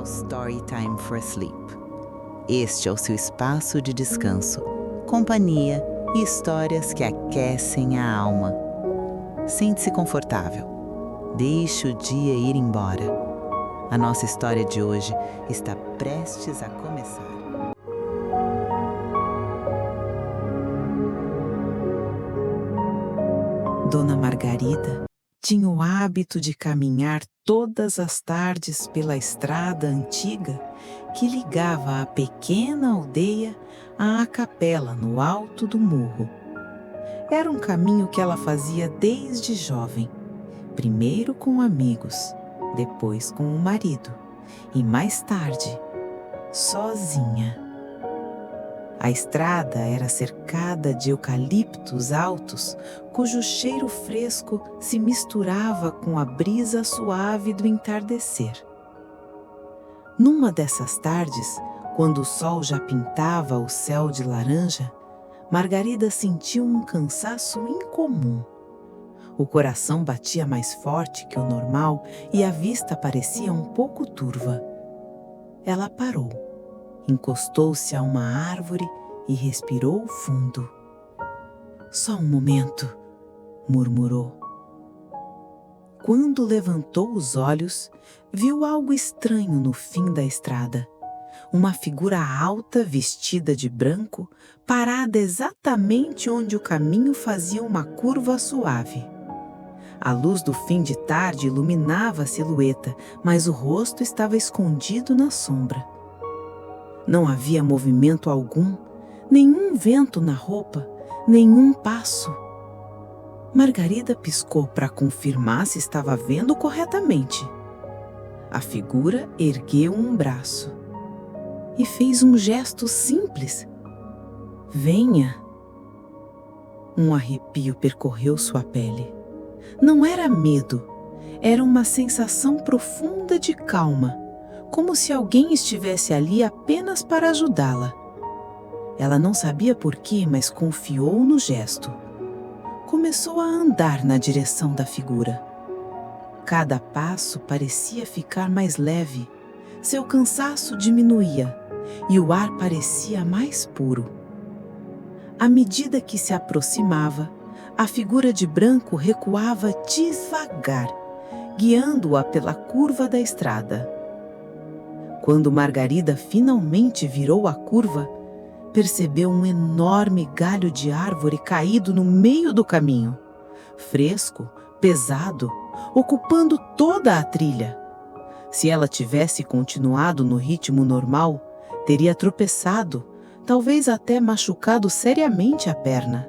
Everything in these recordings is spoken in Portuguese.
Storytime for Sleep. Este é o seu espaço de descanso, companhia e histórias que aquecem a alma. Sente-se confortável. Deixe o dia ir embora. A nossa história de hoje está prestes a começar. Dona Margarida tinha o hábito de caminhar todas as tardes pela estrada antiga que ligava a pequena aldeia à capela no alto do morro. Era um caminho que ela fazia desde jovem, primeiro com amigos, depois com o marido e mais tarde, sozinha. A estrada era cercada de eucaliptos altos, cujo cheiro fresco se misturava com a brisa suave do entardecer. Numa dessas tardes, quando o sol já pintava o céu de laranja, Margarida sentiu um cansaço incomum. O coração batia mais forte que o normal e a vista parecia um pouco turva. Ela parou. Encostou-se a uma árvore e respirou fundo. Só um momento, murmurou. Quando levantou os olhos, viu algo estranho no fim da estrada. Uma figura alta vestida de branco, parada exatamente onde o caminho fazia uma curva suave. A luz do fim de tarde iluminava a silhueta, mas o rosto estava escondido na sombra. Não havia movimento algum, nenhum vento na roupa, nenhum passo. Margarida piscou para confirmar se estava vendo corretamente. A figura ergueu um braço e fez um gesto simples. Venha! Um arrepio percorreu sua pele. Não era medo, era uma sensação profunda de calma. Como se alguém estivesse ali apenas para ajudá-la. Ela não sabia por quê, mas confiou no gesto. Começou a andar na direção da figura. Cada passo parecia ficar mais leve, seu cansaço diminuía e o ar parecia mais puro. À medida que se aproximava, a figura de branco recuava devagar, guiando-a pela curva da estrada. Quando Margarida finalmente virou a curva, percebeu um enorme galho de árvore caído no meio do caminho, fresco, pesado, ocupando toda a trilha. Se ela tivesse continuado no ritmo normal, teria tropeçado, talvez até machucado seriamente a perna.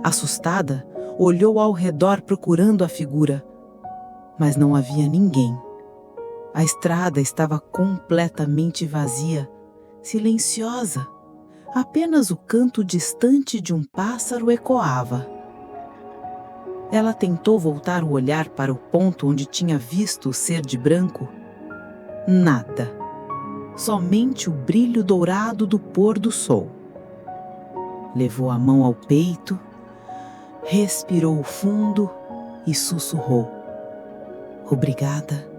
Assustada, olhou ao redor procurando a figura, mas não havia ninguém. A estrada estava completamente vazia, silenciosa. Apenas o canto distante de um pássaro ecoava. Ela tentou voltar o olhar para o ponto onde tinha visto o ser de branco. Nada. Somente o brilho dourado do pôr do sol. Levou a mão ao peito, respirou fundo e sussurrou. Obrigada.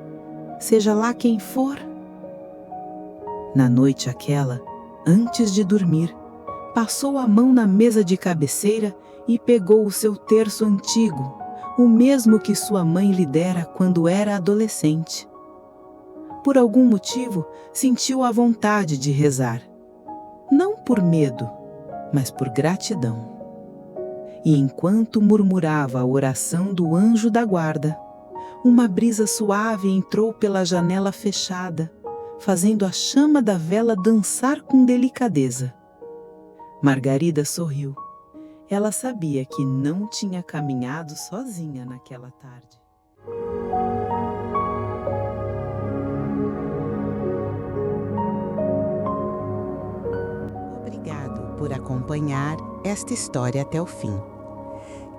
Seja lá quem for. Na noite aquela, antes de dormir, passou a mão na mesa de cabeceira e pegou o seu terço antigo, o mesmo que sua mãe lhe dera quando era adolescente. Por algum motivo, sentiu a vontade de rezar. Não por medo, mas por gratidão. E enquanto murmurava a oração do anjo da guarda, uma brisa suave entrou pela janela fechada, fazendo a chama da vela dançar com delicadeza. Margarida sorriu. Ela sabia que não tinha caminhado sozinha naquela tarde. Obrigado por acompanhar esta história até o fim.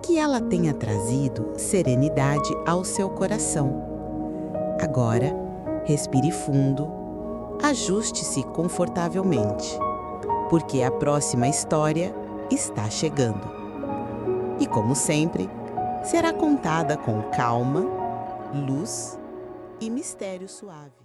Que ela tenha trazido serenidade ao seu coração. Agora, respire fundo, ajuste-se confortavelmente, porque a próxima história está chegando. E como sempre, será contada com calma, luz e mistério suave.